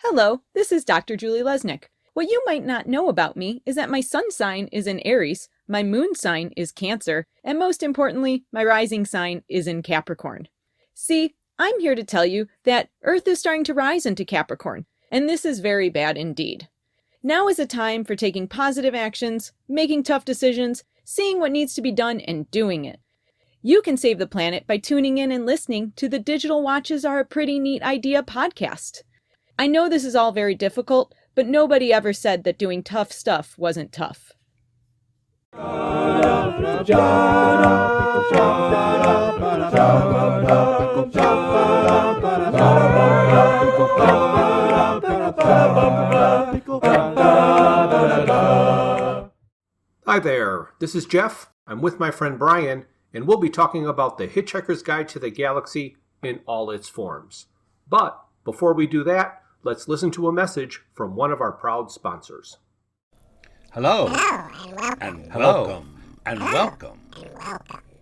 Hello, this is Dr. Julie Lesnick. What you might not know about me is that my sun sign is in Aries, my moon sign is Cancer, and most importantly, my rising sign is in Capricorn. See, I'm here to tell you that Earth is starting to rise into Capricorn, and this is very bad indeed. Now is a time for taking positive actions, making tough decisions, seeing what needs to be done, and doing it. You can save the planet by tuning in and listening to the Digital Watches Are a Pretty Neat Idea podcast. I know this is all very difficult, but nobody ever said that doing tough stuff wasn't tough. Hi there, this is Jeff. I'm with my friend Bryan, and we'll be talking about The Hitchhiker's Guide to the Galaxy in all its forms. But before we do that, let's listen to a message from one of our proud sponsors. Hello, and welcome, and welcome.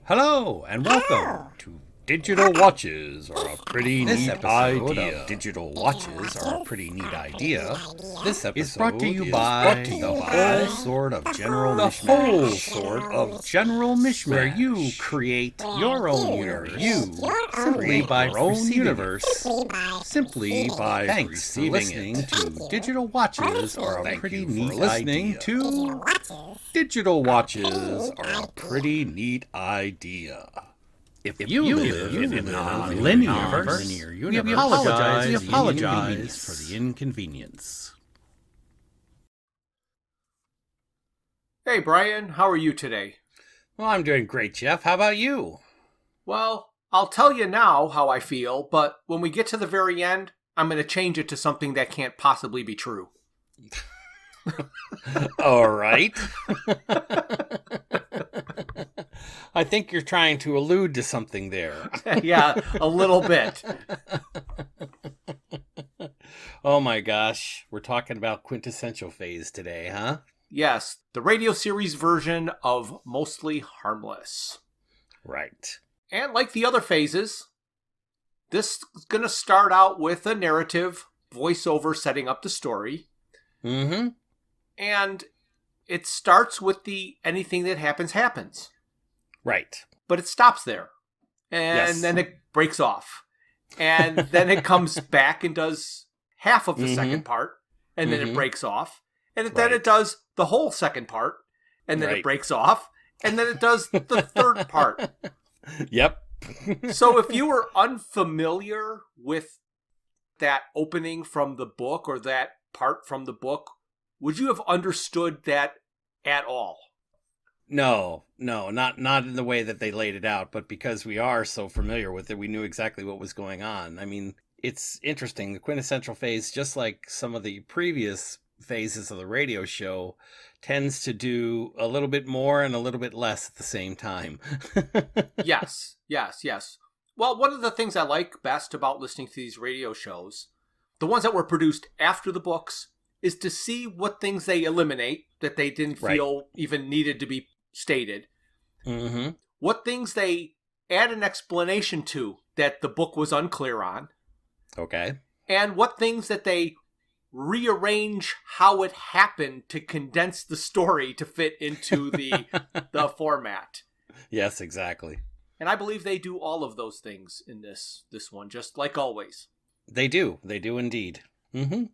Hello, and welcome to Digital Watches Are a Pretty Neat Idea. Digital Watches Are a Pretty Neat Idea. This episode is brought to you by the whole sort of general mishmash. Where you create your own universe. Simply by your own universe. Simply by listening to Digital Watches Are a Pretty Neat Idea. Digital Watches Are a Pretty Neat Idea. If you live in a non-linear universe, we apologize for the inconvenience. Hey Bryan, how are you today? Well, I'm doing great, Jeff. How about you? Well, I'll tell you now how I feel, but when we get to the very end, I'm going to change it to something that can't possibly be true. All right. I think you're trying to allude to something there. Yeah, a little bit. Oh my gosh. We're talking about Quintessential Phase today, huh? Yes, the radio series version of Mostly Harmless. Right. And like the other phases, this is going to start out with a narrative, voiceover setting up the story. Mm-hmm. And it starts with the anything that happens, happens. Right. But it stops there. And then it breaks off. And then it comes back and does half of the second part. And then it breaks off. And then it does the whole second part. And then it breaks off. And then it does the third part. Yep. So if you were unfamiliar with that opening from the book or that part from the book, would you have understood that at all? No, not in the way that they laid it out, but because we are so familiar with it, we knew exactly what was going on. I mean, it's interesting. The Quintessential Phase, just like some of the previous phases of the radio show, tends to do a little bit more and a little bit less at the same time. Yes. Well, one of the things I like best about listening to these radio shows, the ones that were produced after the books, is to see what things they eliminate that they didn't feel even needed to be stated. Mm-hmm. What things they add an explanation to that the book was unclear on. Okay. And what things that they rearrange how it happened to condense the story to fit into the format. Yes, exactly. And I believe they do all of those things in this one, just like always. They do indeed. Mm-hmm.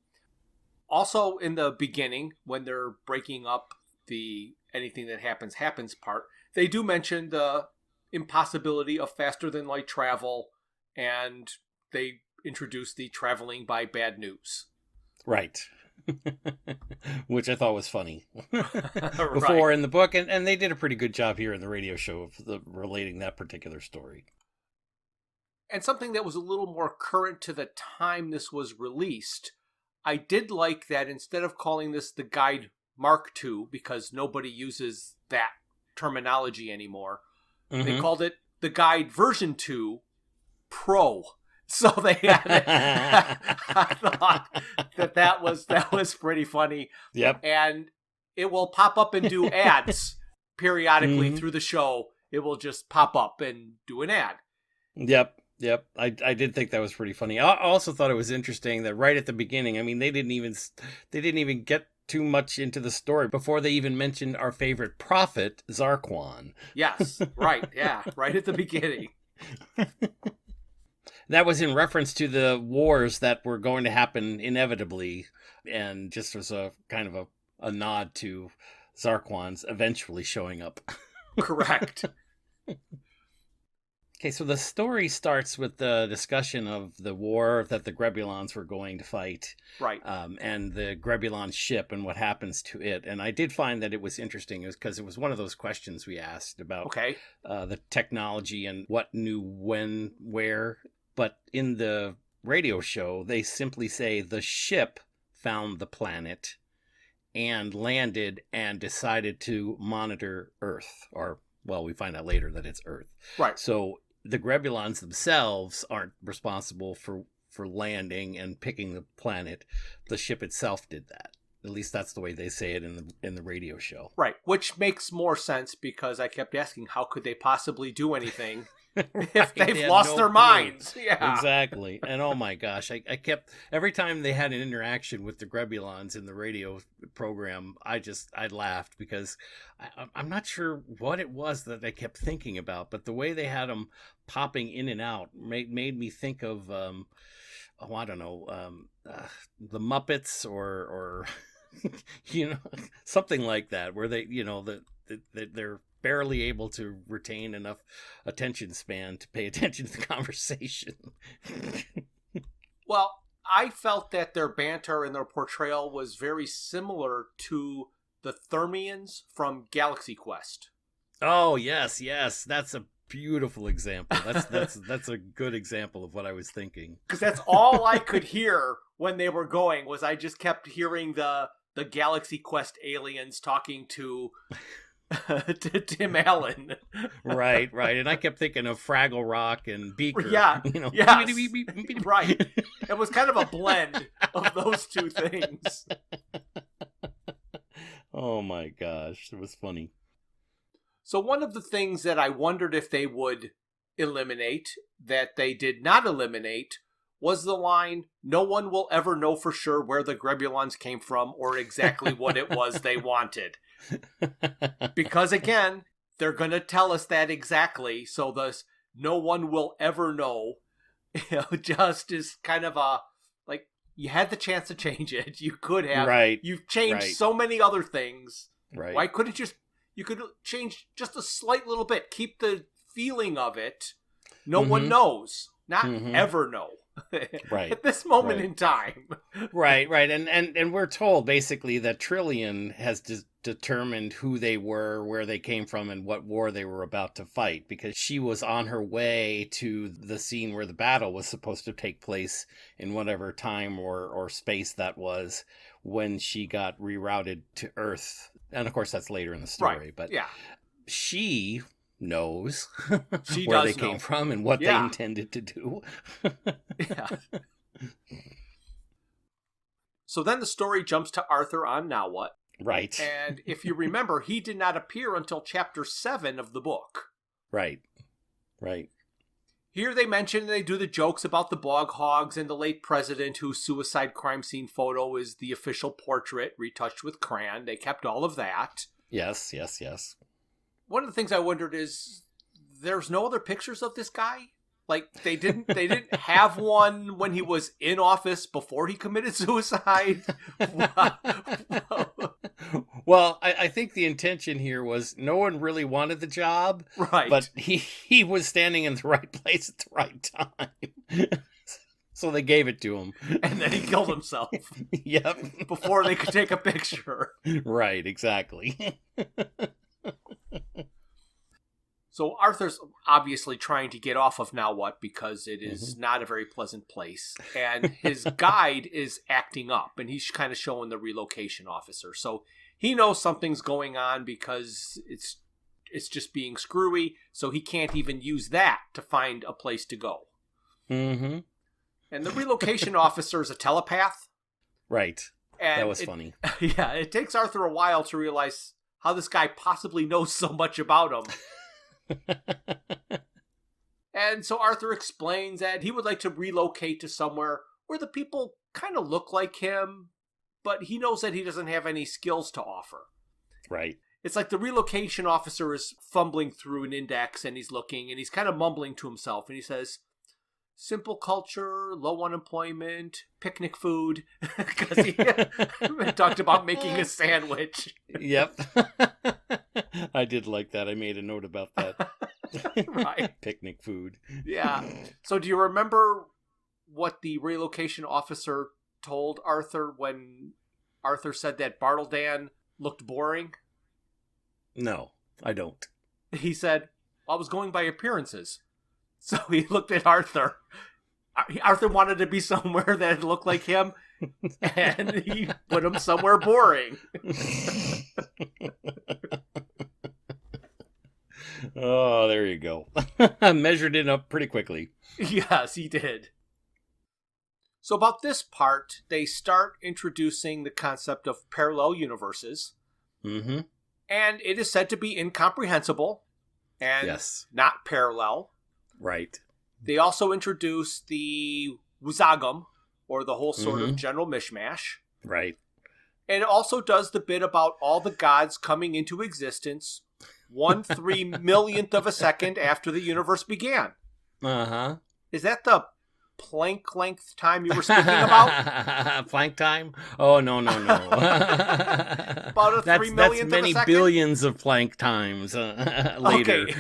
Also, in the beginning, when they're breaking up the anything that happens part, they do mention the impossibility of faster than light travel, and they introduce the traveling by bad news. Right. Which I thought was funny before in the book, and they did a pretty good job here in the radio show of relating that particular story. And something that was a little more current to the time this was released, I did like that instead of calling this the Guide Mark II, because nobody uses that terminology anymore, they called it the Guide Version 2 Pro. So they had it. I thought that was pretty funny. Yep. And it will pop up and do ads periodically through the show. It will just pop up and do an ad. Yep. Yep, I did think that was pretty funny. I also thought it was interesting that right at the beginning, I mean, they didn't even get too much into the story before they even mentioned our favorite prophet, Zarquan. Yes, right, yeah, right at the beginning. That was in reference to the wars that were going to happen inevitably, and just was a kind of a nod to Zarquan's eventually showing up. Correct. Okay, so the story starts with the discussion of the war that the Grebulons were going to fight. Right. And the Grebulon ship and what happens to it. And I did find that it was interesting because it was one of those questions we asked about the technology and what knew when, where. But in the radio show, they simply say the ship found the planet and landed and decided to monitor Earth. Or, well, we find out later that it's Earth. Right. So the Grebulons themselves aren't responsible for landing and picking the planet. The ship itself did that. At least that's the way they say it in the radio show. Right, which makes more sense because I kept asking how could they possibly do anything Right, if they've they lost had no their clue. minds. Yeah. Exactly. And oh my gosh, I kept, every time they had an interaction with the Grebulons in the radio program, I laughed because I'm not sure what it was that I kept thinking about, but the way they had them popping in and out made me think of, I don't know, the Muppets or you know, something like that, where they, you know, they're barely able to retain enough attention span to pay attention to the conversation. Well, I felt that their banter and their portrayal was very similar to the Thermians from Galaxy Quest. Oh, yes. That's a beautiful example. That's a good example of what I was thinking. Because that's all I could hear when they were going, was I just kept hearing the Galaxy Quest aliens talking to Tim Allen. Right. And I kept thinking of Fraggle Rock and Beaker. Yeah. You know, Yes. Right. It was kind of a blend of those two things. Oh my gosh, it was funny. So one of the things that I wondered if they would eliminate, that they did not eliminate, was the line, "No one will ever know for sure where the Grebulons came from or exactly what it was they wanted." Because again, they're going to tell us that exactly, so this "no one will ever know," just is kind of a, like, you had the chance to change it. You could have. Right. You've changed so many other things. Right. Why couldn't you could change just a slight little bit. Keep the feeling of it. No one knows. Not ever know. Right. At this moment in time. Right. And we're told basically that Trillian has determined who they were, where they came from, and what war they were about to fight, because she was on her way to the scene where the battle was supposed to take place in whatever time or space that was, when she got rerouted to Earth. And of course that's later in the story, Right. but yeah. She knows She where does they know. came from and what they intended to do. Yeah. So then the story jumps to Arthur on Now What? Right. And if you remember, he did not appear until chapter 7 of the book. Right. Here they mention, they do the jokes about the bog hogs and the late president whose suicide crime scene photo is the official portrait retouched with crayon. They kept all of that. Yes. One of the things I wondered is, there's no other pictures of this guy? Like, they didn't have one when he was in office before he committed suicide? Well, I think the intention here was no one really wanted the job. Right. But he was standing in the right place at the right time. So they gave it to him. And then he killed himself. Yep. Before they could take a picture. Right, exactly. So Arthur's obviously trying to get off of Now What, because it is not a very pleasant place. And his guide is acting up, and he's kind of showing the relocation officer. So he knows something's going on because it's just being screwy, so he can't even use that to find a place to go. Mm-hmm. And the relocation officer is a telepath. Right. And that was funny. Yeah, it takes Arthur a while to realize how this guy possibly knows so much about him. And so Arthur explains that he would like to relocate to somewhere where the people kind of look like him, but he knows that he doesn't have any skills to offer. Right. It's like the relocation officer is fumbling through an index and he's looking and he's kind of mumbling to himself and he says, simple culture, low unemployment, picnic food, because he talked about making a sandwich. Yep. I did like that. I made a note about that. Right. Picnic food. Yeah. So do you remember what the relocation officer told Arthur when Arthur said that Bartledan looked boring? No, I don't. He said, I was going by appearances. So he looked at Arthur. Arthur wanted to be somewhere that looked like him, and he put him somewhere boring. Oh, there you go. I measured it up pretty quickly. Yes, he did. So about this part, they start introducing the concept of parallel universes. Mm-hmm. And it is said to be incomprehensible and not parallel. Right. They also introduce the Wuzagum, or the whole sort of general mishmash. Right. And it also does the bit about all the gods coming into existence 1/3 millionth of a second after the universe began. Uh-huh. Is that the Planck length time you were speaking about? Planck time? Oh, no. About a 3 millionth that's many of a second? billions of Planck times later. Okay.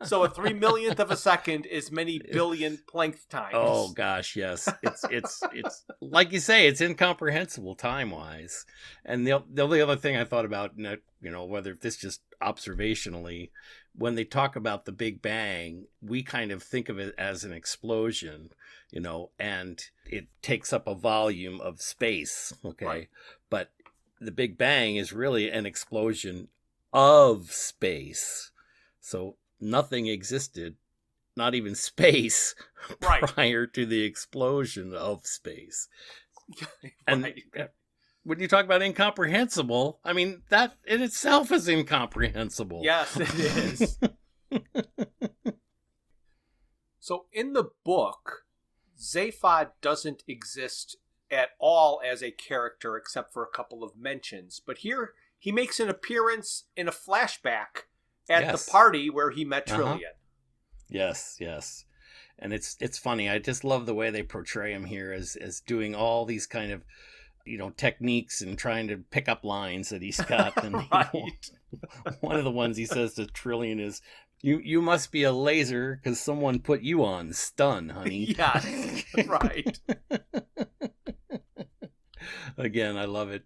So a 3 millionth of a second is many billion Planck times. Oh gosh, yes. It's like you say, it's incomprehensible time-wise. And the only other thing I thought about, whether this just observationally, when they talk about the Big Bang, we kind of think of it as an explosion, and it takes up a volume of space, okay? Right. But the Big Bang is really an explosion of space. So nothing existed, not even space, right, prior to the explosion of space. Right. And when you talk about incomprehensible, I mean, that in itself is incomprehensible. Yes, it is. So in the book, Zaphod doesn't exist at all as a character except for a couple of mentions. But here he makes an appearance in a flashback at the party where he met Trillian. Yes. And it's funny. I just love the way they portray him here as doing all these kind of techniques and trying to pick up lines that he's got. And right. One of the ones he says to Trillian is, you must be a laser because someone put you on stun, honey. Yeah, right. Again, I love it.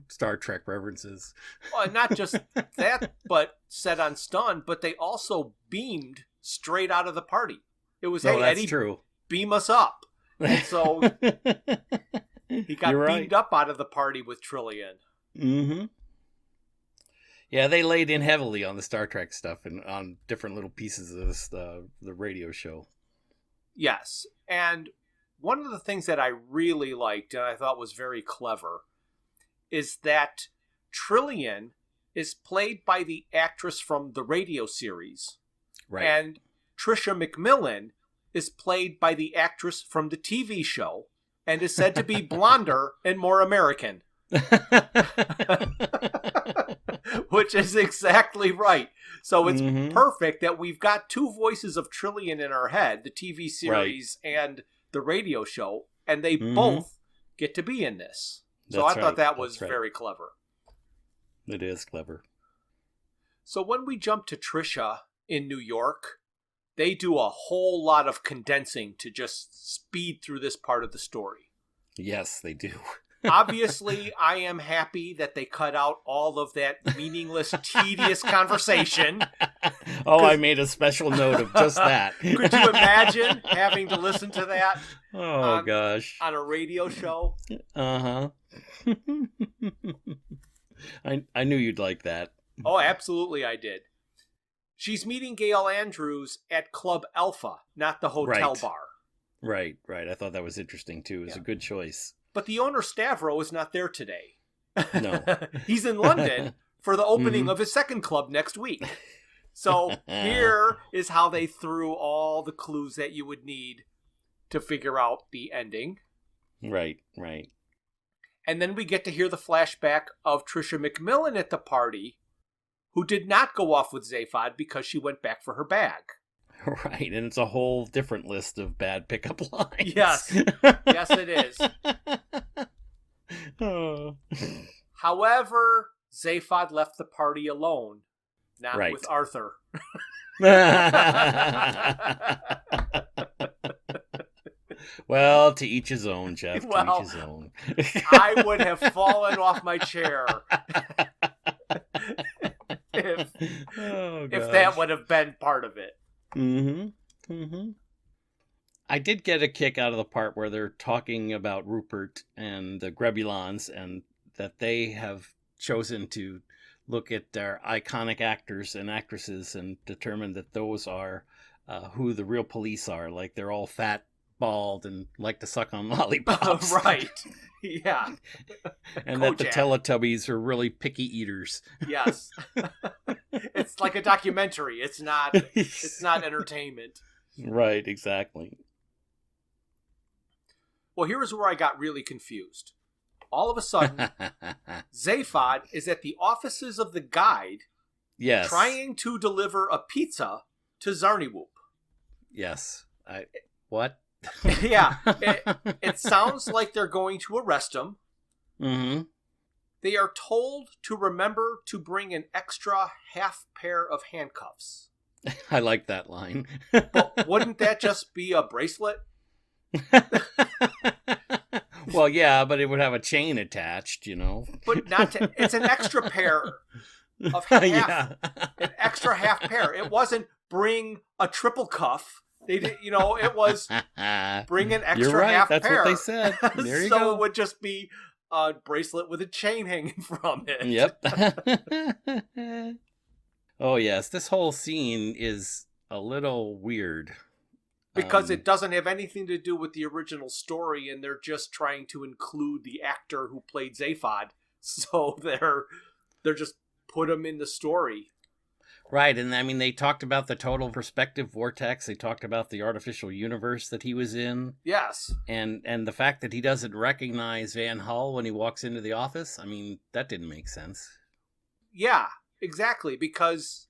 Star Trek references. Well, not just that, but set on stun, but they also beamed straight out of the party. It was, hey, Eddie, true. Beam us up. And so he got beamed up out of the party with Trillian. Mm-hmm. Yeah, they laid in heavily on the Star Trek stuff and on different little pieces of this, the radio show. Yes. And one of the things that I really liked and I thought was very clever is that Trillian is played by the actress from the radio series. Right. And Trisha McMillan is played by the actress from the TV show and is said to be blonder and more American. Which is exactly right. So it's perfect that we've got two voices of Trillian in our head, the TV series and the radio show, and they both get to be in this. So I thought that was very clever. It is clever. So when we jump to Trisha in New York, they do a whole lot of condensing to just speed through this part of the story. Yes, they do. Obviously, I am happy that they cut out all of that meaningless, tedious conversation. Oh, I made a special note of just that. Could you imagine having to listen to that? Oh, gosh. On a radio show? Uh-huh. I knew you'd like that. Oh, absolutely I did. She's meeting Gail Andrews at Club Alpha, not the hotel bar. Right. I thought that was interesting, too. It was a good choice. But the owner, Stavro, is not there today. No. He's in London for the opening of his second club next week. So here is how they threw all the clues that you would need to figure out the ending. Right. And then we get to hear the flashback of Trisha McMillan at the party, who did not go off with Zaphod because she went back for her bag. Right, and it's a whole different list of bad pickup lines. Yes. Yes, it is. Oh. However, Zaphod left the party alone, not with Arthur. Well, to each his own, Jeff. To Well, each his own. I would have fallen off my chair if that would have been part of it. I did get a kick out of the part where they're talking about Rupert and the Grebulons, and that they have chosen to look at their iconic actors and actresses and determine that those are who the real police are. Like, they're all fat, bald, and like to suck on lollipops. Right. Yeah. And that the Teletubbies are really picky eaters. Yes. It's like a documentary. It's not entertainment. Right, exactly. Well, here's where I got really confused. All of a sudden, Zaphod is at the offices of the guide, yes, trying to deliver a pizza to Zarniwoop. Yes. What? Yeah. It sounds like they're going to arrest him. Mm-hmm. They are told to remember to bring an extra half pair of handcuffs. I like that line. But wouldn't that just be a bracelet? Well, yeah, but it would have a chain attached, But it's an extra pair of half. Yeah. An extra half pair. It wasn't bring a triple cuff. They did, it was bring an extra You're right. half That's pair. what they said. There you so go. It would just be a bracelet with a chain hanging from it. Yep. Oh, yes. This whole scene is a little weird. Because it doesn't have anything to do with the original story, and they're just trying to include the actor who played Zaphod. So they're just put him in the story. Right, and I mean, they talked about the total perspective vortex. They talked about the artificial universe that he was in. Yes. And the fact that he doesn't recognize Van Hull when he walks into the office, I mean, that didn't make sense. Yeah, exactly, because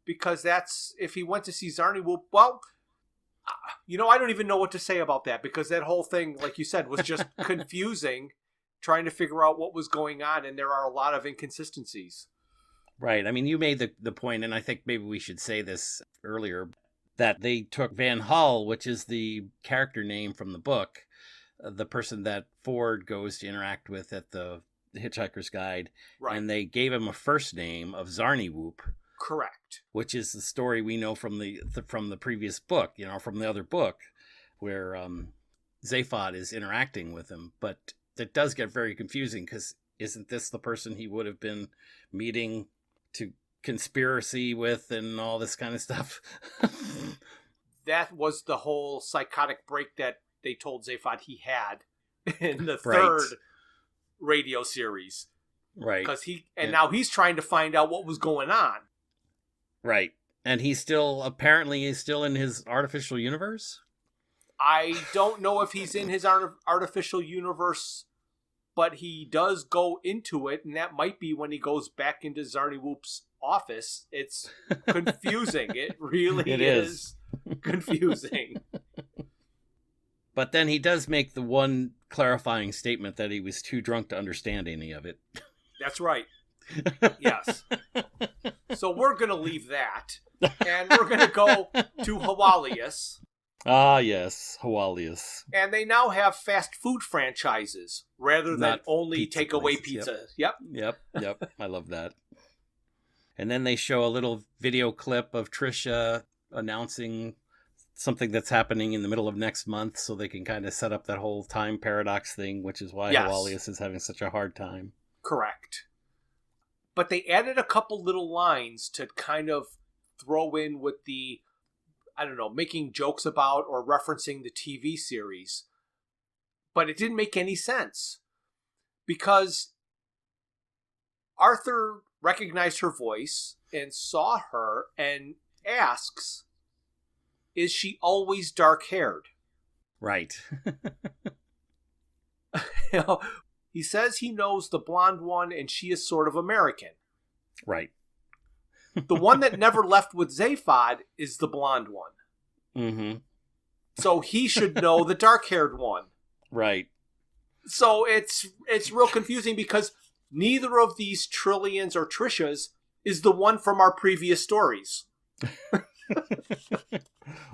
that's, if he went to see Zarniwoop, well, I don't even know what to say about that, because that whole thing, like you said, was just confusing, trying to figure out what was going on, and there are a lot of inconsistencies. Right. I mean, you made the point, and I think maybe we should say this earlier, that they took Van Hull, which is the character name from the book, the person that Ford goes to interact with at the Hitchhiker's Guide, right, and they gave him a first name of Zarniwoop. Correct. Which is the story we know from the previous book, from the other book, where Zaphod is interacting with him. But it does get very confusing, because isn't this the person he would have been meeting to conspiracy with and all this kind of stuff? That was the whole psychotic break that they told Zaphod he had in the third radio series. Right. Because now he's trying to find out what was going on. Right. And he's still in his artificial universe? I don't know if he's in his artificial universe, but he does go into it, and that might be when he goes back into Zarniwoop's office. It's confusing. It really is confusing. But then he does make the one clarifying statement that he was too drunk to understand any of it. That's right. Yes. So we're going to leave that, and we're going to go to Hawalius. Ah, yes, Hawalius. And they now have fast food franchises rather than Not only pizza takeaway places. pizza. Yep. I love that. And then they show a little video clip of Trisha announcing something that's happening in the middle of next month, so they can kind of set up that whole time paradox thing, which is why Hawalius is having such a hard time. Correct. But they added a couple little lines to kind of throw in with the, making jokes about or referencing the TV series. But it didn't make any sense. Because Arthur recognized her voice and saw her and asks, is she always dark-haired? Right. You know, he says he knows the blonde one and she is sort of American. Right. The one that never left with Zaphod is the blonde one. Mm-hmm. So he should know the dark-haired one. Right. So it's real confusing because neither of these Trillians or Trishas is the one from our previous stories.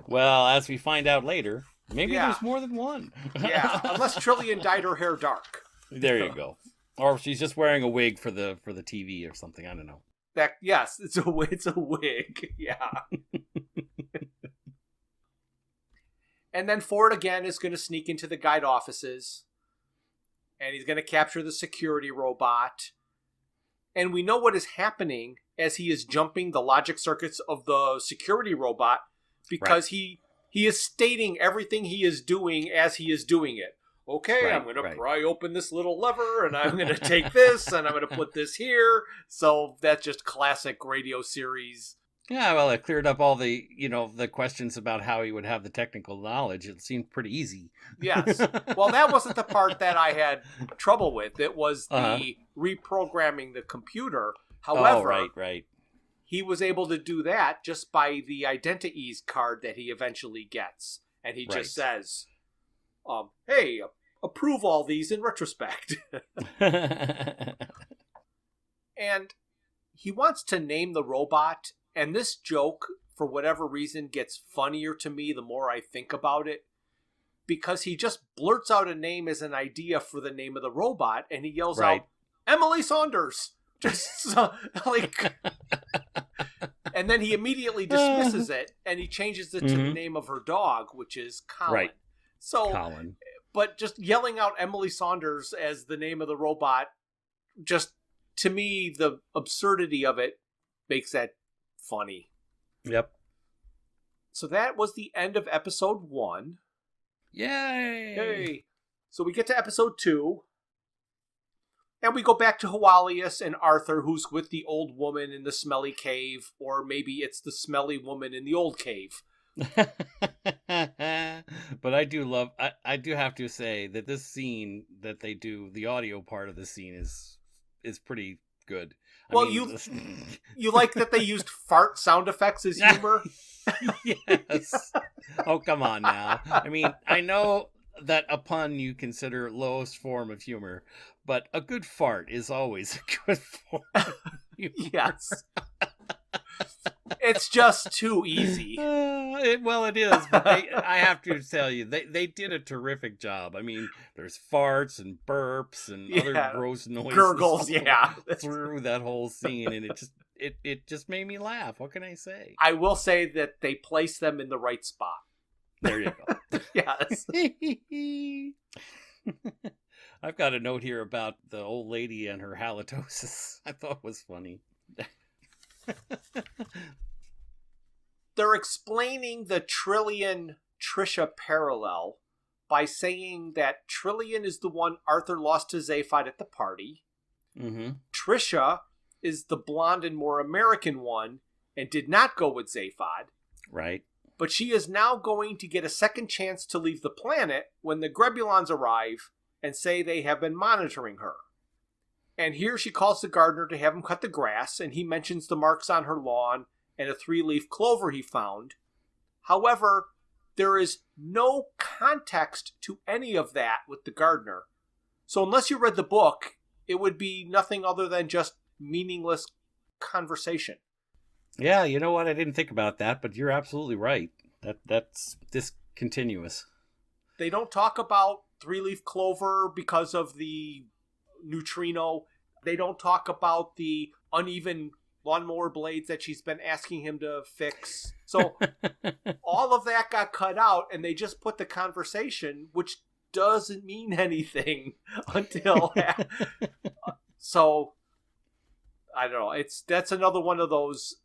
Well, as we find out later, maybe Yeah. there's more than one. Yeah, unless Trillian dyed her hair dark. There you go. Or she's just wearing a wig for the TV or something. I don't know. That yes, it's a wig. Yeah. And then Ford again is going to sneak into the guide offices, and he's going to capture the security robot. And we know what is happening as he is jumping the logic circuits of the security robot, because he is stating everything he is doing as he is doing it. Okay, Right, I'm going to right. pry open this little lever, and I'm going to take this, and I'm going to put this here. So that's just classic radio series. Yeah, well, it cleared up all the, the questions about how he would have the technical knowledge. It seemed pretty easy. Yes. Well, that wasn't the part that I had trouble with. It was the reprogramming the computer. However, right. he was able to do that just by the Identities card that he eventually gets. And he just says, hey, approve all these in retrospect. And he wants to name the robot. And this joke, for whatever reason, gets funnier to me the more I think about it. Because he just blurts out a name as an idea for the name of the robot. And he yells out, Emily Saunders. Just like... And then he immediately dismisses it. And he changes it to the name of her dog, which is Colin. Right. So, Colin. But just yelling out Emily Saunders as the name of the robot, just, to me, the absurdity of it makes that funny. Yep. So that was the end of episode 1. Yay! Yay! So we get to episode 2. And we go back to Hawalius and Arthur, who's with the old woman in the smelly cave. Or maybe it's the smelly woman in the old cave. But I do love, I do have to say that this scene that they do, the audio part of the scene is pretty good. Well, you like that they used fart sound effects as humor? Yes. Oh, come on now. I mean, I know that a pun you consider lowest form of humor, but a good fart is always a good form of humor. Yes. It's just too easy. It is, but I have to tell you, they did a terrific job. I mean, there's farts and burps and other gross noises, gurgles, through that whole scene, and it just made me laugh. What can I say? I will say that they placed them in the right spot. There you go. Yes. I've got a note here about the old lady and her halitosis. I thought it was funny. They're explaining the Trillian Trisha parallel by saying that Trillian is the one Arthur lost to Zaphod at the party. Mm-hmm. Trisha is the blonde and more American one and did not go with Zaphod. Right. But she is now going to get a second chance to leave the planet when the Grebulons arrive and say they have been monitoring her. And here she calls the gardener to have him cut the grass, and he mentions the marks on her lawn and a 3-leaf clover he found. However, there is no context to any of that with the gardener. So unless you read the book, it would be nothing other than just meaningless conversation. Yeah, you know what? I didn't think about that, but you're absolutely right. That's discontinuous. They don't talk about 3-leaf clover because of the neutrino. They don't talk about the uneven lawnmower blades that she's been asking him to fix. So all of that got cut out, and they just put the conversation, which doesn't mean anything until so I don't know. That's another one of those.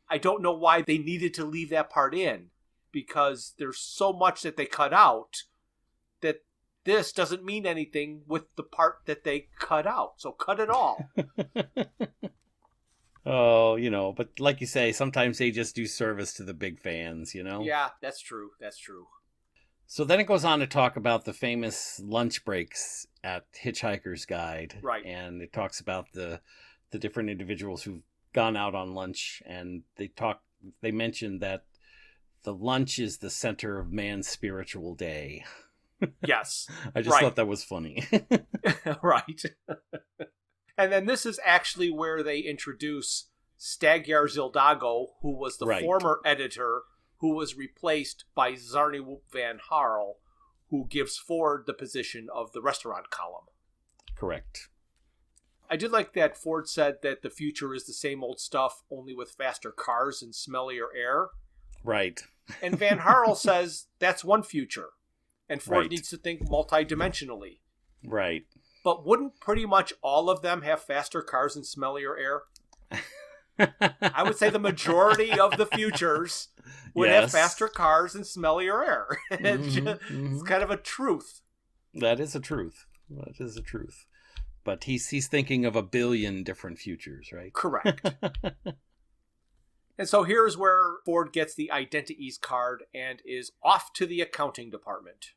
I don't know why they needed to leave that part in, because there's so much that they cut out that this doesn't mean anything with the part that they cut out. So cut it all. Oh, but like you say, sometimes they just do service to the big fans. Yeah, that's true. That's true. So then it goes on to talk about the famous lunch breaks at Hitchhiker's Guide. Right. And it talks about the different individuals who've gone out on lunch, and they mentioned that the lunch is the center of man's spiritual day. Yes. I just thought that was funny. Right. And then this is actually where they introduce Stagyar Zildago, who was the former editor, who was replaced by Zarniwoop Van Harl, who gives Ford the position of the restaurant column. Correct. I did like that Ford said that the future is the same old stuff, only with faster cars and smellier air. Right. And Van Harl says that's one future, and Ford needs to think multidimensionally. Right. But wouldn't pretty much all of them have faster cars and smellier air? I would say the majority of the futures would have faster cars and smellier air. It's kind of a truth. That is a truth. But he's thinking of 1 billion different futures, right? Correct. And so here's where Ford gets the Identities card and is off to the accounting department.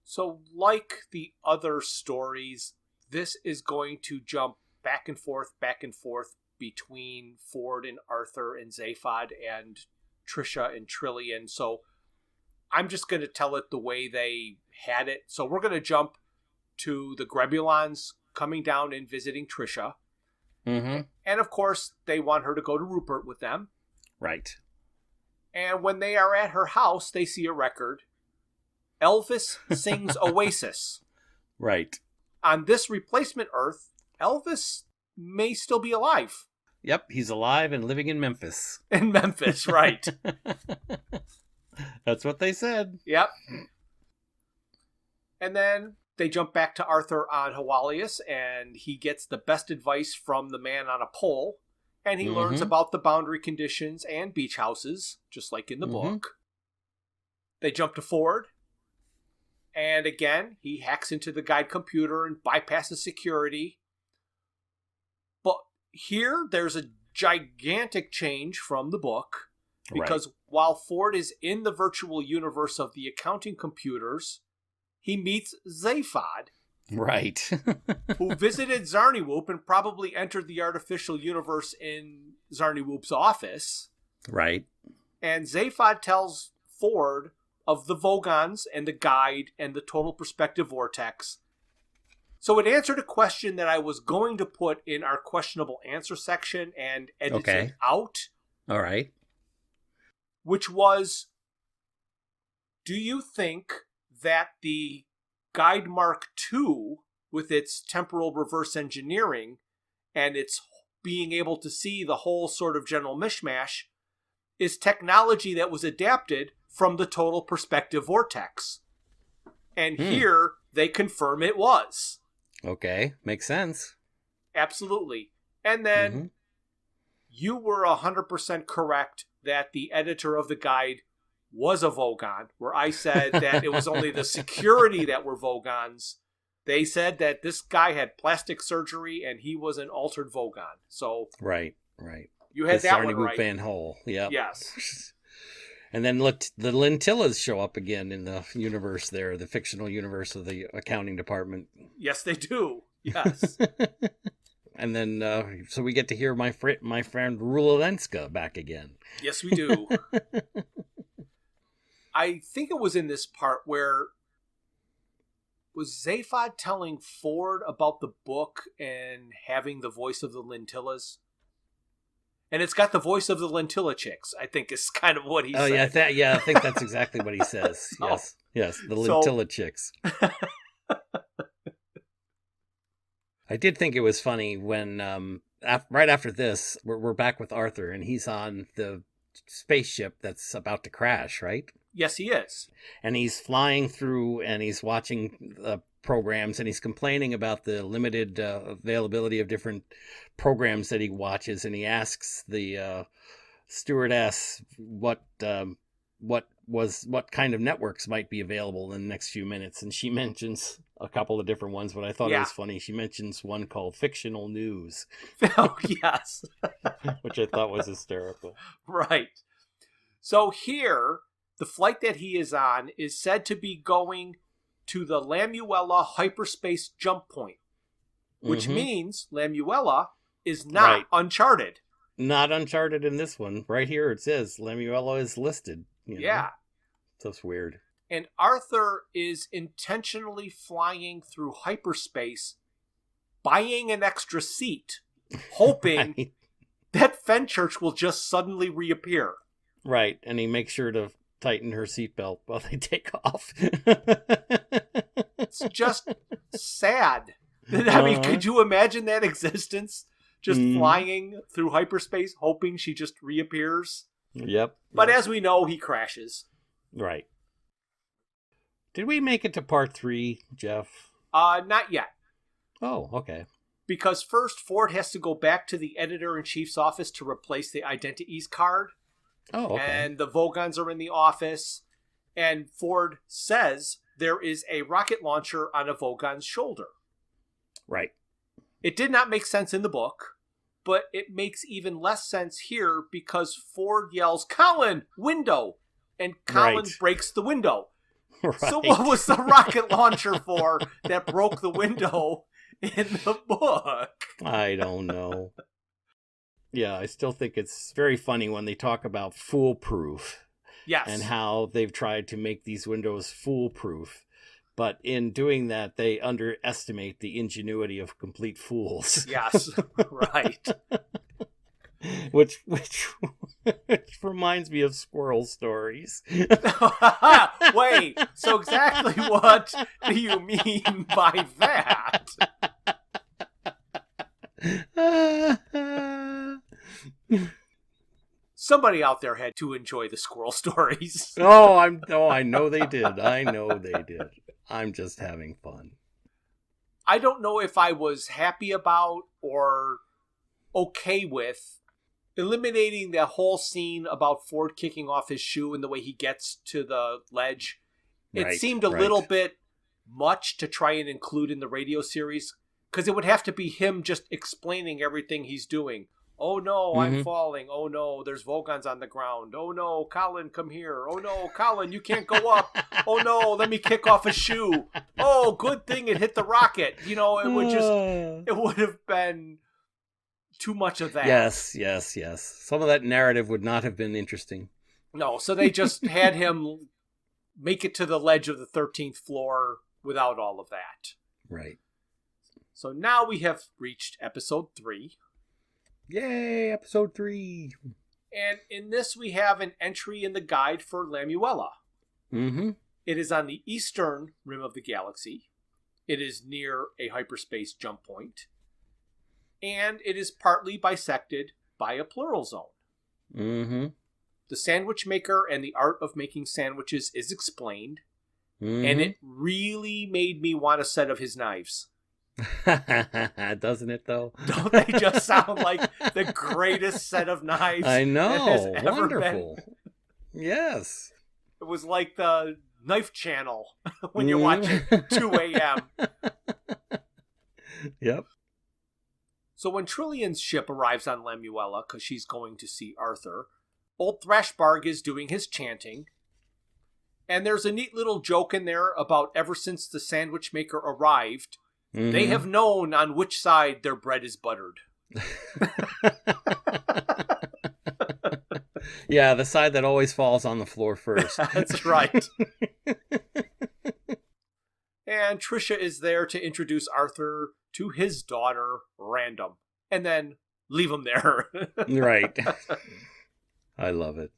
So like the other stories, this is going to jump back and forth between Ford and Arthur and Zaphod and Trisha and Trillian. So I'm just going to tell it the way they had it. So we're going to jump to the Grebulons coming down and visiting Trisha. Mm-hmm. And of course, they want her to go to Rupert with them. Right. And when they are at her house, they see a record. Elvis sings Oasis. Right. On this replacement Earth, Elvis may still be alive. Yep, he's alive and living in Memphis. In Memphis, right. That's what they said. Yep. And then they jump back to Arthur on Hawalius, and he gets the best advice from the man on a pole, and he learns about the boundary conditions and beach houses, just like in the book. They jump to Ford, and again, he hacks into the guide computer and bypasses security. But here, there's a gigantic change from the book, because while Ford is in the virtual universe of the accounting computers, he meets Zaphod. Right. Who visited Zarniwoop and probably entered the artificial universe in Zarniwoop's office. Right. And Zaphod tells Ford of the Vogons and the guide and the total perspective vortex. So it answered a question that I was going to put in our questionable answer section and edited out. All right. Which was, do you think that the Guide Mark II, with its temporal reverse engineering and its being able to see the whole sort of general mishmash, is technology that was adapted from the total perspective vortex? And here they confirm it was. Okay, makes sense. Absolutely. And then you were 100% correct that the editor of the guide was a Vogon, where I said that it was only the security that were Vogons. They said that this guy had plastic surgery and he was an altered Vogon. So right. You had that one right. Van Hole. Yeah. Yes. And then look, the Lentillas show up again in the universe there, the fictional universe of the accounting department. Yes, they do. Yes. And then, so we get to hear my friend Rulalenska back again. Yes, we do. I think it was in this part where was Zaphod telling Ford about the book and having the voice of the Lentillas? And it's got the voice of the Lentilla chicks, I think is kind of what he said. I think that's exactly what he says. Yes, the Lentilla chicks. I did think it was funny when, right after this, we're back with Arthur, and he's on the spaceship that's about to crash, right? Yes, he is. And he's flying through, and he's watching programs, and he's complaining about the limited availability of different programs that he watches, and he asks the stewardess what kind of networks might be available in the next few minutes, and she mentions a couple of different ones, but I thought it Yeah. was funny. She mentions one called Fictional News, Oh, yes. which I thought was hysterical. Right. So here, the flight that he is on is said to be going to the Lamuella hyperspace jump point, which means Lamuella is not uncharted. Not uncharted in this one. Right here it says Lamuella is listed. You know? Yeah. So it's weird. And Arthur is intentionally flying through hyperspace, buying an extra seat, hoping Right. that Fenchurch will just suddenly reappear. Right, and he makes sure to tighten her seatbelt while they take off. It's just sad. I mean, could you imagine that existence? Just flying through hyperspace, hoping she just reappears? Yep. But as we know, he crashes. Right. Did we make it to part 3, Jeff? Not yet. Oh, okay. Because first, Ford has to go back to the editor-in-chief's office to replace the identities card. Oh, okay. And the Vogons are in the office. And Ford says there is a rocket launcher on a Vogon's shoulder. Right. It did not make sense in the book, but it makes even less sense here because Ford yells, "Colin, window!" And Colin breaks the window. Right. So what was the rocket launcher for that broke the window in the book? I don't know. Yeah, I still think it's very funny when they talk about foolproof. Yes. And how they've tried to make these windows foolproof. But in doing that, they underestimate the ingenuity of complete fools. Yes, right. which reminds me of squirrel stories. Wait, so exactly what do you mean by that? Somebody out there had to enjoy the squirrel stories. I know they did. I know they did. I'm just having fun. I don't know if I was happy about or okay with eliminating that whole scene about Ford kicking off his shoe and the way he gets to the ledge. It seemed a little bit much to try and include in the radio series because it would have to be him just explaining everything he's doing. Oh no, I'm falling. Oh no, there's Vogons on the ground. Oh no, Colin, come here. Oh no, Colin, you can't go up. Oh no, let me kick off a shoe. Oh, good thing it hit the rocket. You know, it would have been too much of that. Yes. Some of that narrative would not have been interesting. No, so they just had him make it to the ledge of the 13th floor without all of that. Right. So now we have reached episode 3. Yay, episode 3. And in this we have an entry in the guide for Lamuella. It is on the eastern rim of the galaxy. It is near a hyperspace jump point. And it is partly bisected by a plural zone. The sandwich maker and the art of making sandwiches is explained. And it really made me want a set of his knives. Doesn't it, though? Don't they just sound like the greatest set of knives? I know. That has ever Wonderful. been? Yes. It was like the Knife Channel when you're watching 2 a.m. Yep. So when Trillian's ship arrives on Lamuella, because she's going to see Arthur, old Thrashbarg is doing his chanting. And there's a neat little joke in there about ever since the sandwich maker arrived, they have known on which side their bread is buttered. Yeah, the side that always falls on the floor first. That's right. And Trisha is there to introduce Arthur to his daughter, Random, and then leave him there. Right. I love it.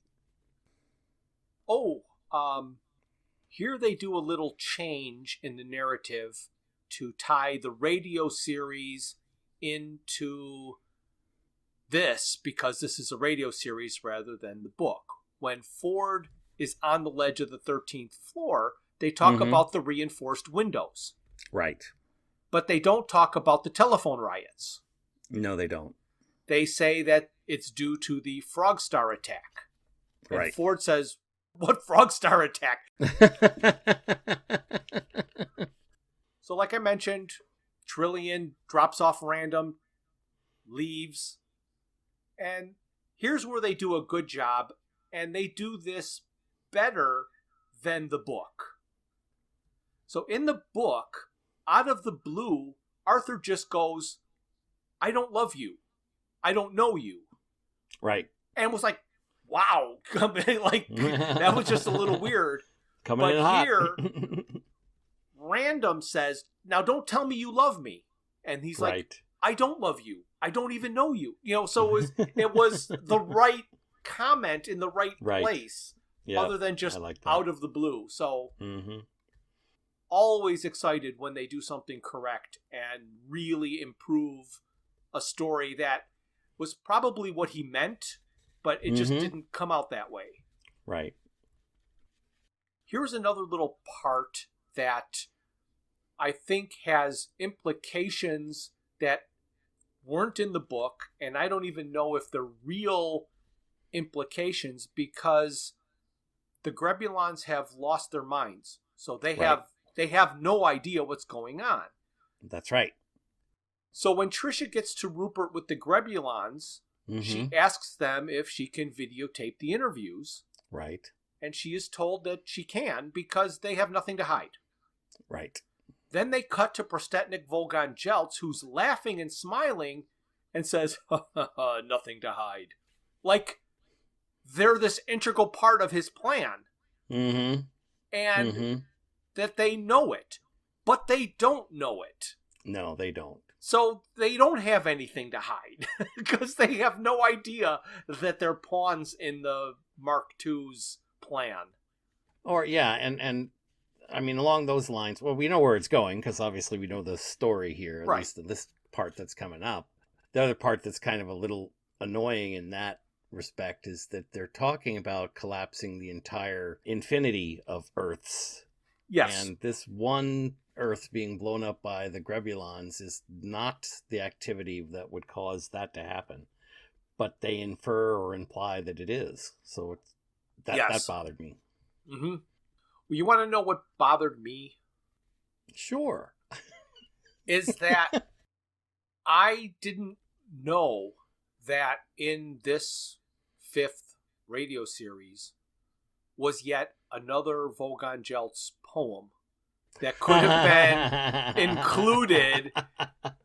Here they do a little change in the narrative to tie the radio series into this, because this is a radio series rather than the book. When Ford is on the ledge of the 13th floor, they talk about the reinforced windows. Right. But they don't talk about the telephone riots. No, they don't. They say that it's due to the Frogstar attack. And Right. Ford says, "What Frogstar attack?" So like I mentioned, Trillian drops off Random, leaves, and here's where they do a good job, and they do this better than the book. So in the book, out of the blue, Arthur just goes, I don't love you. I don't know you. Right. And was like, wow. Like, that was just a little weird. Coming in hot. Here, Random says, now don't tell me you love me. And he's like, I don't love you. I don't even know you. So it was the right comment in the right place, other than just out of the blue. So always excited when they do something correct and really improve a story that was probably what he meant, but it just didn't come out that way. Right. Here's another little part that I think has implications that weren't in the book, and I don't even know if they're real implications, because the Grebulons have lost their minds. So they have no idea what's going on. That's right. So when Tricia gets to Rupert with the Grebulons, she asks them if she can videotape the interviews. Right. And she is told that she can because they have nothing to hide. Right. Then they cut to Prostetnik Vogon Jeltz, who's laughing and smiling and says, ha ha ha, nothing to hide. Like, they're this integral part of his plan. And that they know it. But they don't know it. No, they don't. So they don't have anything to hide. Because they have no idea that they're pawns in the Mark II's plan. Or, yeah, and I mean, along those lines, well, we know where it's going, because obviously we know the story here, at least in this part that's coming up. The other part that's kind of a little annoying in that respect is that they're talking about collapsing the entire infinity of Earths. Yes. And this one Earth being blown up by the Grebulons is not the activity that would cause that to happen. But they infer or imply that it is. So that bothered me. Well, you want to know what bothered me? Sure. Is that I didn't know that in this 5th radio series was yet another Vogon Jeltz poem that could have been included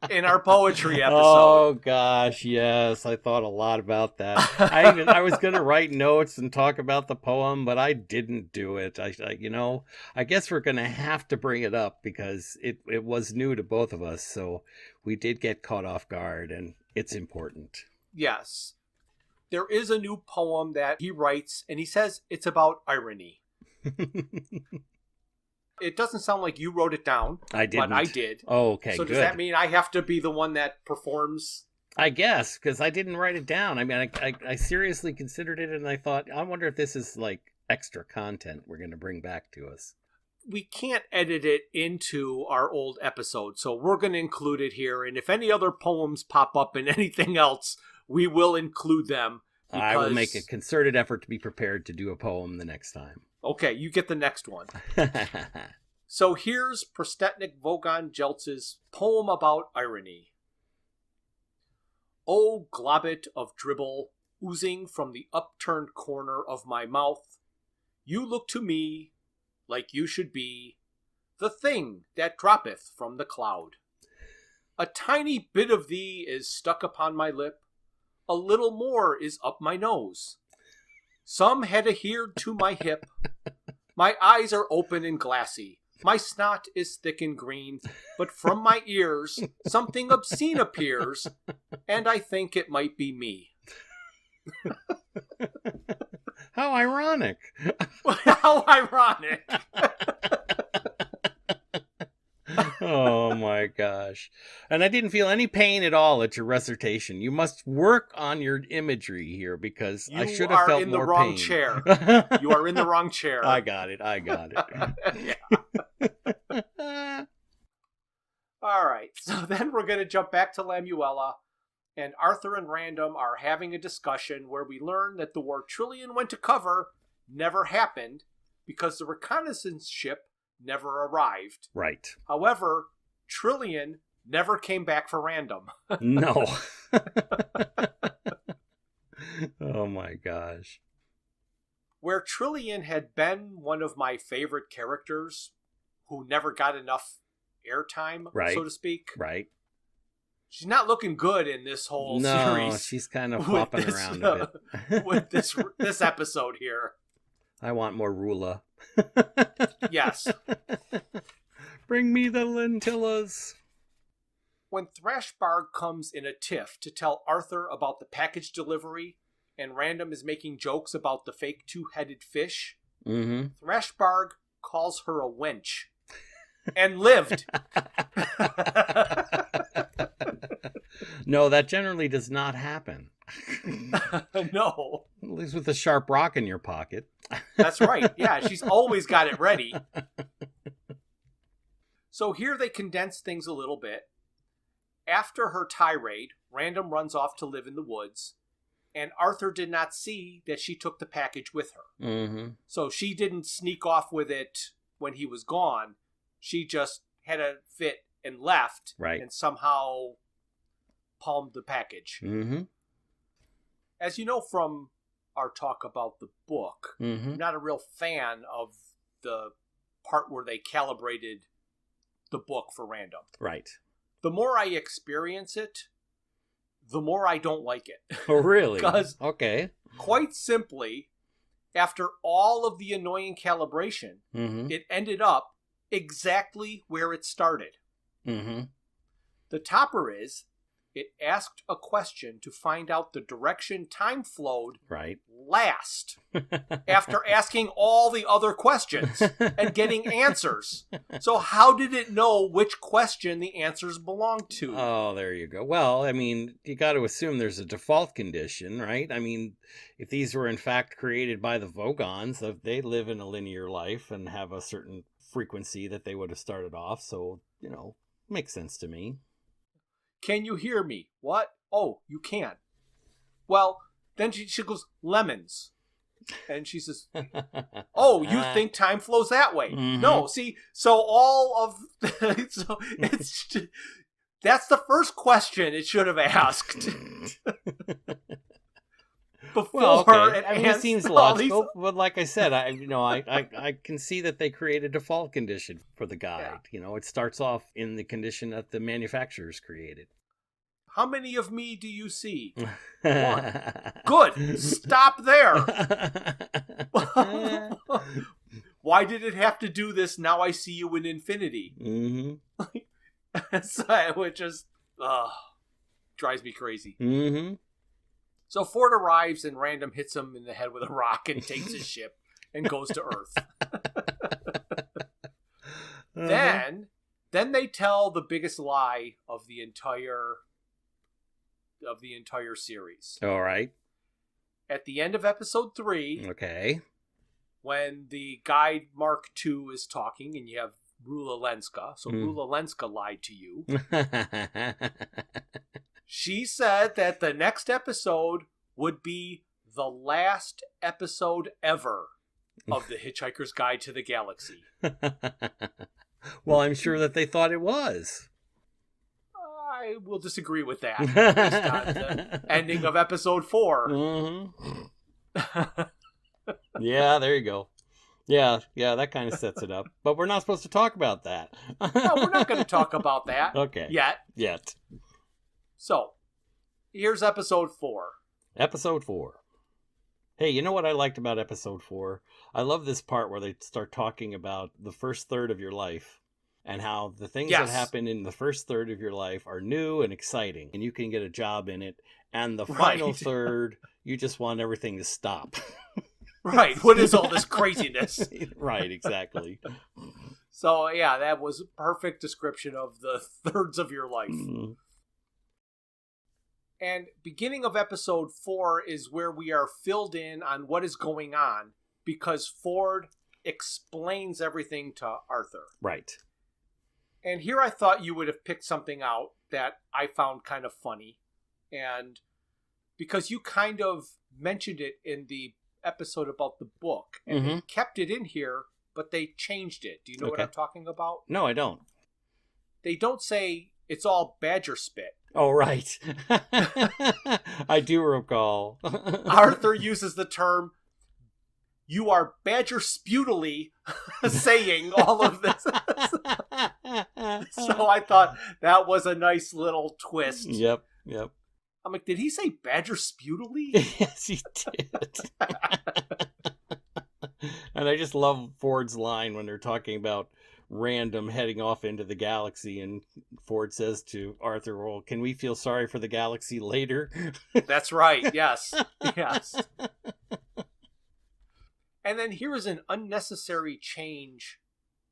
in our poetry episode. Oh gosh, yes, I thought a lot about that. I was going to write notes and talk about the poem, but I didn't do it. I guess we're going to have to bring it up because it was new to both of us, so we did get caught off guard, and it's important. Yes. There is a new poem that he writes, and he says it's about irony. It doesn't sound like you wrote it down. I didn't. But I did. Oh, okay, so good. Does that mean I have to be the one that performs? I guess, because I didn't write it down. I mean, I seriously considered it, and I thought, I wonder if this is like extra content we're going to bring back to us. We can't edit it into our old episode, so we're going to include it here. And if any other poems pop up in anything else, we will include them. Because... I will make a concerted effort to be prepared to do a poem the next time. Okay, you get the next one. So here's Prostetnik Vogon Jeltz's poem about irony. O globet of dribble oozing from the upturned corner of my mouth, you look to me like you should be the thing that droppeth from the cloud. A tiny bit of thee is stuck upon my lip, a little more is up my nose. Some had adhered to my hip. My eyes are open and glassy. My snot is thick and green, but from my ears something obscene appears, and I think it might be me. How ironic. How ironic. Oh my gosh. And I didn't feel any pain at all at your recitation. You must work on your imagery here because I should have felt more pain. You are in the wrong chair. I got it. Yeah. All right. So then we're going to jump back to Lamuella, and Arthur and Random are having a discussion where we learn that the war Trillian went to cover never happened because the reconnaissance ship never arrived. Right. However, Trillian never came back for Random. No. Oh my gosh. Where Trillian had been one of my favorite characters who never got enough airtime, Right. so to speak. Right. She's not looking good in this whole No, series. she's kind of flopping around a bit. With this episode here. I want more Rula. Yes. Bring me the lentillas. When Thrashbarg comes in a tiff to tell Arthur about the package delivery, and Random is making jokes about the fake two-headed fish, Thrashbarg calls her a wench. And lived. No, that generally does not happen. No. At least with a sharp rock in your pocket. That's right. Yeah, she's always got it ready. So here they condense things a little bit. After her tirade, Random runs off to live in the woods, and Arthur did not see that she took the package with her. So she didn't sneak off with it when he was gone. She just had a fit and left, right, and somehow palmed the package. As you know from our talk about the book, I'm not a real fan of the part where they calibrated the book for Random. Right. The more I experience it, the more I don't like it. Oh, really? Because, okay, quite simply, after all of the annoying calibration, it ended up exactly where it started. The topper is, it asked a question to find out the direction time flowed last, after asking all the other questions and getting answers. So how did it know which question the answers belonged to? Oh, there you go. Well, I mean, you got to assume there's a default condition, right? I mean, if these were in fact created by the Vogons, they live in a linear life and have a certain frequency that they would have started off. So, you know, makes sense to me. Can you hear me? What? Oh, you can. Well, then she goes, lemons. And she says, oh, you think time flows that way? No, see, so all of, so it's, that's the first question it should have asked. Before it seems logical, but like I said, I can see that they create a default condition for the guide. Yeah. You know, it starts off in the condition that the manufacturers created. How many of me do you see? One. Good. Stop there. Why did it have to do this? Now I see you in infinity. Which just drives me crazy. So Ford arrives and Random hits him in the head with a rock and takes his ship and goes to Earth. Then they tell the biggest lie of the entire series. All right. At the end of episode 3, okay, when the guide Mark II is talking and you have Rula Lenska, so Rula Lenska lied to you. She said that the next episode would be the last episode ever of The Hitchhiker's Guide to the Galaxy. Well, I'm sure that they thought it was. I will disagree with that based on the ending of episode 4. Yeah, there you go. Yeah, that kind of sets it up. But we're not supposed to talk about that. No, we're not going to talk about that. Okay. Yet. So, here's episode 4. Episode 4. Hey, you know what I liked about episode 4? I love this part where they start talking about the first third of your life and how the things that happen in the first third of your life are new and exciting and you can get a job in it. And the final third, you just want everything to stop. Right. What is all this craziness? Right, exactly. So, yeah, that was a perfect description of the thirds of your life. And beginning of episode 4 is where we are filled in on what is going on because Ford explains everything to Arthur. Right. And here I thought you would have picked something out that I found kind of funny. And because you kind of mentioned it in the episode about the book and they kept it in here, but they changed it. Do you know what Okay. I'm talking about? No, I don't. They don't say it's all badger spit. Oh, right. I do recall. Arthur uses the term, "You are badger sputally saying all of this." So I thought that was a nice little twist. Yep. I'm like, did he say badger sputally? Yes, he did. And I just love Ford's line when they're talking about Random heading off into the galaxy, and Ford says to Arthur, well, can we feel sorry for the galaxy later? That's right. Yes. Yes. And then here is an unnecessary change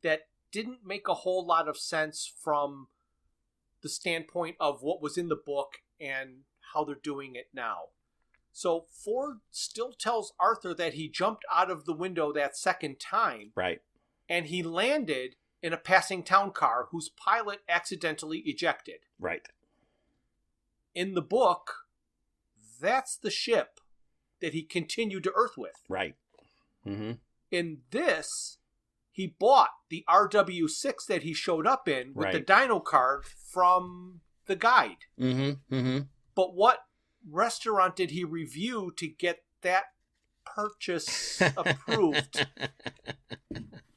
that didn't make a whole lot of sense from the standpoint of what was in the book and how they're doing it now. So Ford still tells Arthur that he jumped out of the window that second time. Right. And he landed in a passing town car whose pilot accidentally ejected. Right. In the book, that's the ship that he continued to Earth with. Right. Mm-hmm. In this, he bought the RW6 that he showed up in with the Dino card from the guide. Mm-hmm. Mm-hmm. But what restaurant did he review to get that purchase approved?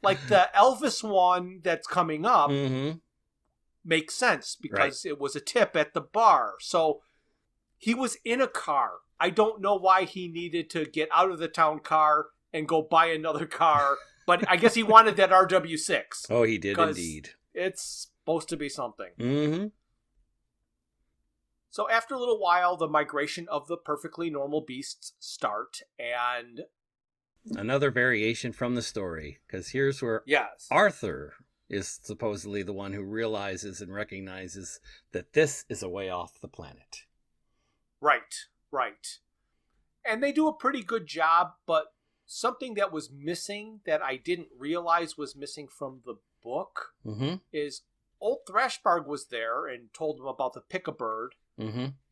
Like the Elvis one that's coming up makes sense because it was a tip at the bar. So he was in a car. I don't know why he needed to get out of the town car and go buy another car, but I guess he wanted that RW6. Oh, he did indeed. It's supposed to be something. Mm-hmm. So after a little while, the migration of the perfectly normal beasts start, and another variation from the story, because here's where Arthur is supposedly the one who realizes and recognizes that this is a way off the planet. Right. And they do a pretty good job, but something that was missing that I didn't realize was missing from the book is old Thrashbarg was there and told him about the pick-a-bird.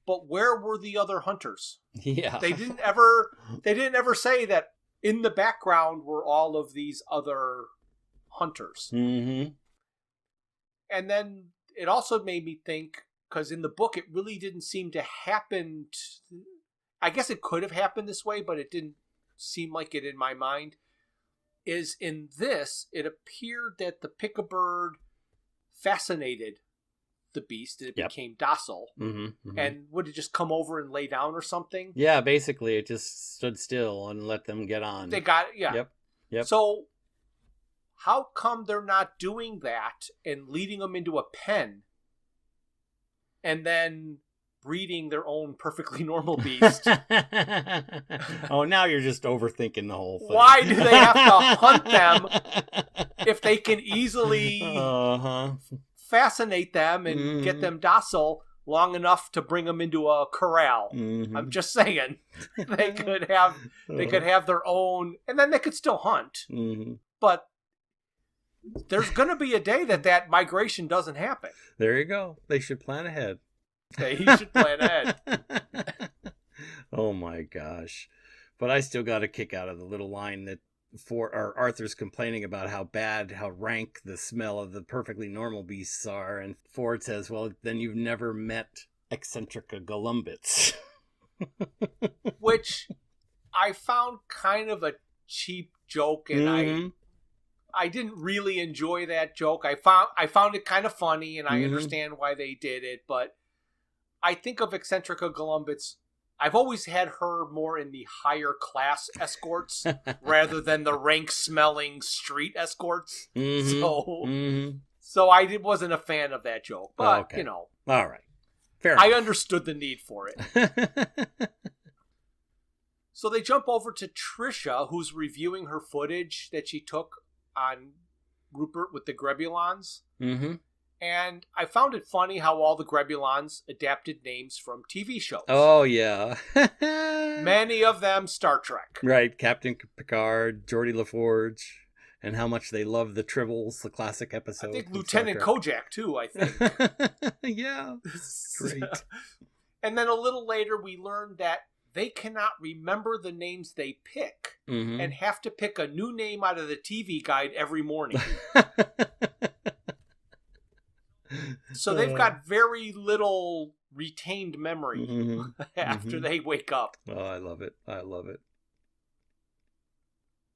But where were the other hunters? Yeah. They didn't ever say that in the background were all of these other hunters. Mm-hmm. And then it also made me think, because in the book it really didn't seem to happen. I guess it could have happened this way, but it didn't seem like it in my mind. Is in this, it appeared that the pick-a-bird fascinated the beast and it became docile. And would it just come over and lay down or something? Yeah, basically it just stood still and let them get on. They got it, yeah. Yep. So how come they're not doing that and leading them into a pen and then breeding their own perfectly normal beast? Oh, now you're just overthinking the whole thing. Why do they have to hunt them if they can easily fascinate them and get them docile long enough to bring them into a corral? I'm just saying they could have their own, and then they could still hunt. But there's going to be a day that migration doesn't happen. There you go. They should plan ahead. He should plan ahead. Oh my gosh. But I still got a kick out of the little line that Arthur's complaining about how rank the smell of the perfectly normal beasts are, and Ford says, well, then you've never met Eccentrica golumbits. Which I found kind of a cheap joke, and I didn't really enjoy that joke. I found it kind of funny, and I understand why they did it, but I think of Eccentrica golumbits, I've always had her more in the higher class escorts rather than the rank-smelling street escorts. So I wasn't a fan of that joke. But, you know. All right. Fair enough. I understood the need for it. So they jump over to Trisha, who's reviewing her footage that she took on Rupert with the Grebulons. And I found it funny how all the Grebulons adapted names from TV shows. Oh, yeah. Many of them Star Trek. Right. Captain Picard, Geordi LaForge, and how much they love the Tribbles, the classic episode. I think Lieutenant Kojak, too, I think. Yeah. Great. And then a little later, we learned that they cannot remember the names they pick and have to pick a new name out of the TV guide every morning. So they've got very little retained memory after they wake up. Oh, I love it. I love it.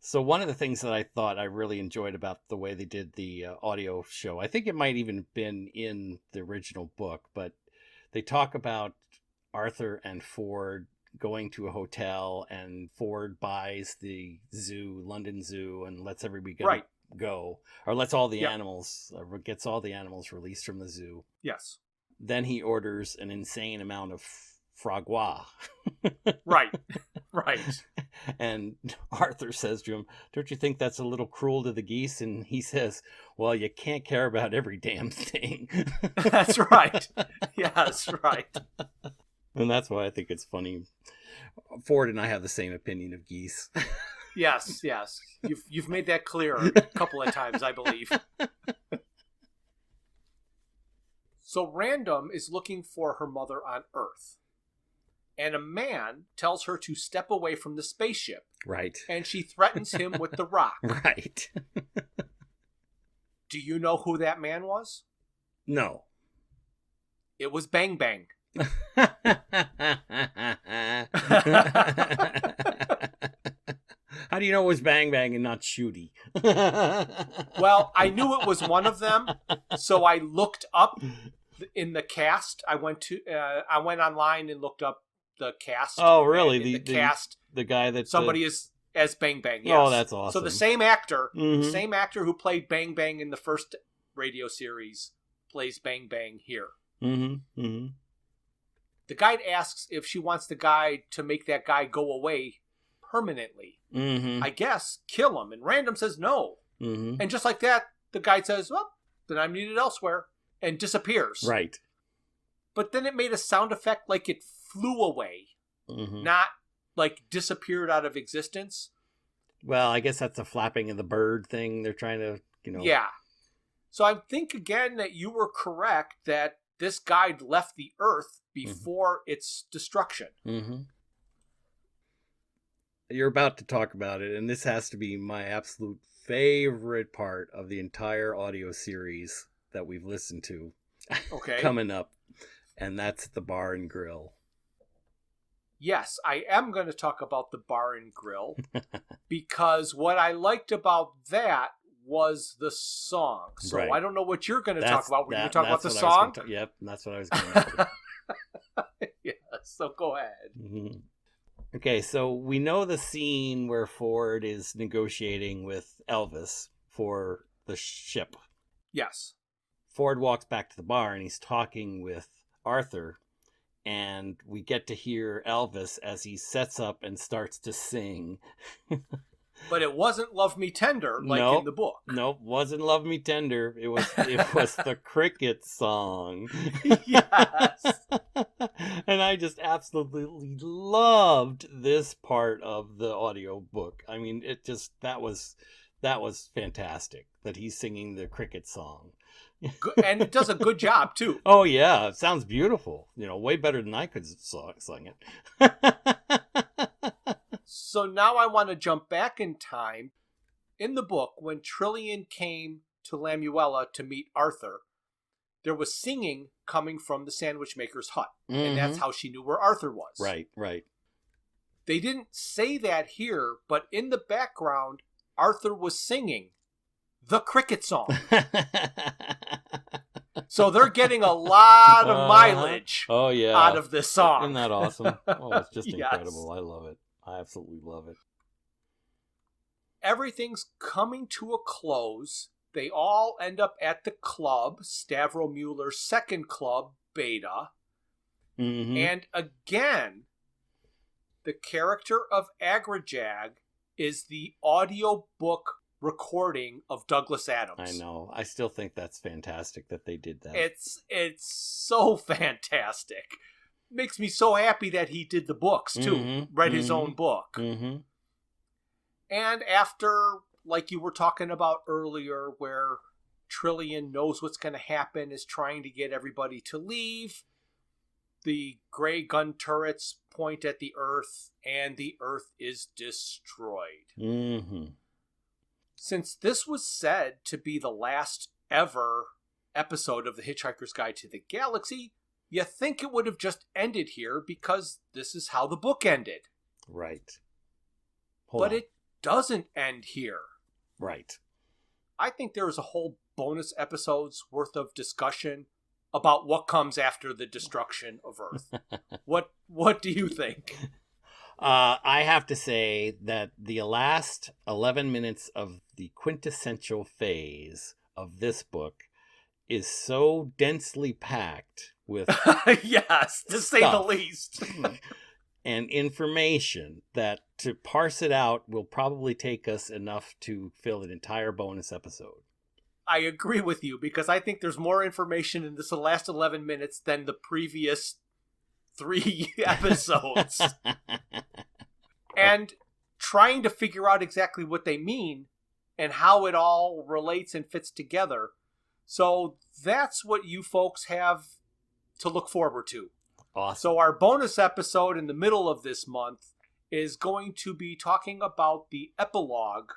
So one of the things that I thought I really enjoyed about the way they did the audio show, I think it might even have been in the original book, but they talk about Arthur and Ford going to a hotel, and Ford buys the zoo, London Zoo, and lets everybody go, or lets all the animals, gets all the animals released from the zoo. Yes. Then he orders an insane amount of frogua. Right. And Arthur says to him, "Don't you think that's a little cruel to the geese?" And he says, "Well, you can't care about every damn thing." That's right. Yes, right. And that's why I think it's funny. Ford and I have the same opinion of geese. Yes. You've made that clear a couple of times, I believe. So Random is looking for her mother on Earth. And a man tells her to step away from the spaceship. Right. And she threatens him with the rock. Right. Do you know who that man was? No. It was Bang Bang. How do you know it was Bang Bang and not Shooty? Well, I knew it was one of them, so I looked up in the cast. I went online and looked up the cast. Oh, really? The cast. The guy that somebody is as Bang Bang. Yes. Oh, that's awesome. So the same actor, who played Bang Bang in the first radio series, plays Bang Bang here. The guide asks if she wants the guy to make that guy go away permanently. I guess kill him. And Random says no. And just like that, the guide says, "Well, then I'm needed elsewhere," and disappears. Right. But then it made a sound effect like it flew away, not like disappeared out of existence. Well, I guess that's a flapping of the bird thing. They're trying to, Yeah. So I think again that you were correct that this guide left the Earth before its destruction. You're about to talk about it, and this has to be my absolute favorite part of the entire audio series that we've listened to. Okay. Coming up, and that's the bar and grill. Yes, I am going to talk about the bar and grill because what I liked about that was the song. So I don't know what you're going to talk about. Were you going to talk about the song? Yep, that's what I was going to say. Yeah, so go ahead. Okay, so we know the scene where Ford is negotiating with Elvis for the ship. Yes. Ford walks back to the bar and he's talking with Arthur, and we get to hear Elvis as he sets up and starts to sing. But it wasn't Love Me Tender like in the book. Nope, wasn't Love Me Tender. It was the cricket song. Yes. And I just absolutely loved this part of the audio book. I mean, that was fantastic that he's singing the cricket song. And it does a good job too. Oh yeah, it sounds beautiful. Way better than I could sing it. So now I want to jump back in time. In the book, when Trillian came to Lamuella to meet Arthur, there was singing coming from the sandwich maker's hut. And that's how she knew where Arthur was. Right. They didn't say that here, but in the background, Arthur was singing the cricket song. So they're getting a lot of mileage out of this song. Isn't that awesome? Oh, it's just incredible. I love it. I absolutely love it. Everything's coming to a close. They all end up at the club, Stavro Mueller's second club, Beta. And again, the character of Agrajag is the audiobook recording of Douglas Adams. I know. I still think that's fantastic that they did that. It's so fantastic. Makes me so happy that he did the books too. Read his own book. And after, like you were talking about earlier, where Trillian knows what's going to happen, is trying to get everybody to leave, the gray gun turrets point at the Earth, and the Earth is destroyed. Mm-hmm. Since this was said to be the last ever episode of The Hitchhiker's Guide to the Galaxy, you think it would have just ended here because this is how the book ended. Right. But it doesn't end here. Right. I think there is a whole bonus episode's worth of discussion about what comes after the destruction of Earth. What do you think? I have to say that the last 11 minutes of the quintessential phase of this book is so densely packed with yes, to say the least. and information that to parse it out will probably take us enough to fill an entire bonus episode. I agree with you, because I think there's more information in this last 11 minutes than the previous 3 episodes. And trying to figure out exactly what they mean and how it all relates and fits together. So that's what you folks have to look forward to. Awesome. So our bonus episode in the middle of this month is going to be talking about the epilogue,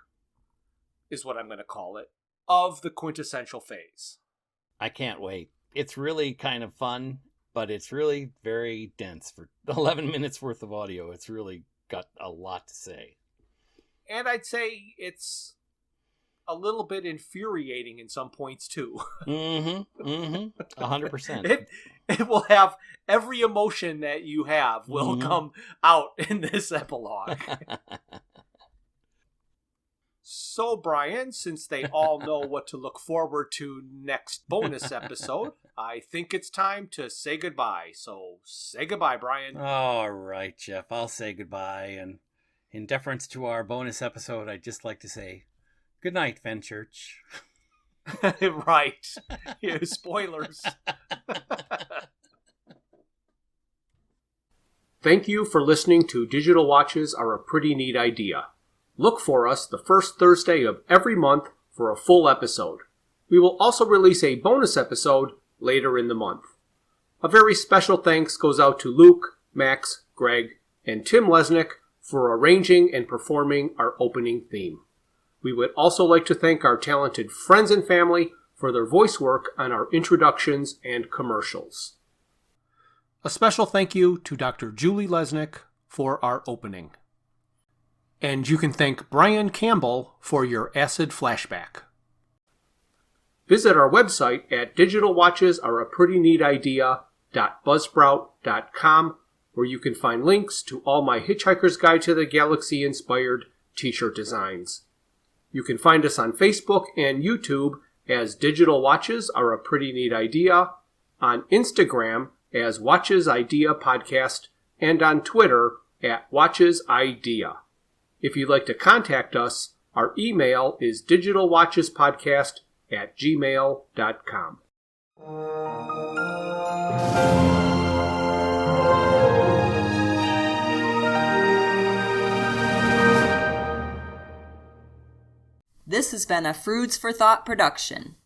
is what I'm going to call it, of the quintessential phase. I can't wait. It's really kind of fun, but it's really very dense. For 11 minutes worth of audio, it's really got a lot to say. And I'd say it's a little bit infuriating in some points too. 100%. It will have every emotion that you have will come out in this epilogue. So, Bryan, since they all know what to look forward to next bonus episode, I think it's time to say goodbye. So, say goodbye, Bryan. All right, Jeff, I'll say goodbye. And in deference to our bonus episode, I'd just like to say good night, Fenchurch. Right. Yeah, spoilers. Thank you for listening to Digital Watches Are a Pretty Neat Idea. Look for us the first Thursday of every month for a full episode. We will also release a bonus episode later in the month. A very special thanks goes out to Luke, Max, Greg, and Tim Lesnick for arranging and performing our opening theme. We would also like to thank our talented friends and family for their voice work on our introductions and commercials. A special thank you to Dr. Julie Lesnick for our opening. And you can thank Bryan Campbell for your acid flashback. Visit our website at digitalwatchesareapretyneatidea.buzzsprout.com, where you can find links to all my Hitchhiker's Guide to the Galaxy inspired t-shirt designs. You can find us on Facebook and YouTube as Digital Watches Are a Pretty Neat Idea, on Instagram as Watches Idea Podcast, and on Twitter at Watches Idea. If you'd like to contact us, our email is digitalwatchespodcast@gmail.com. This has been a Foods for Thought production.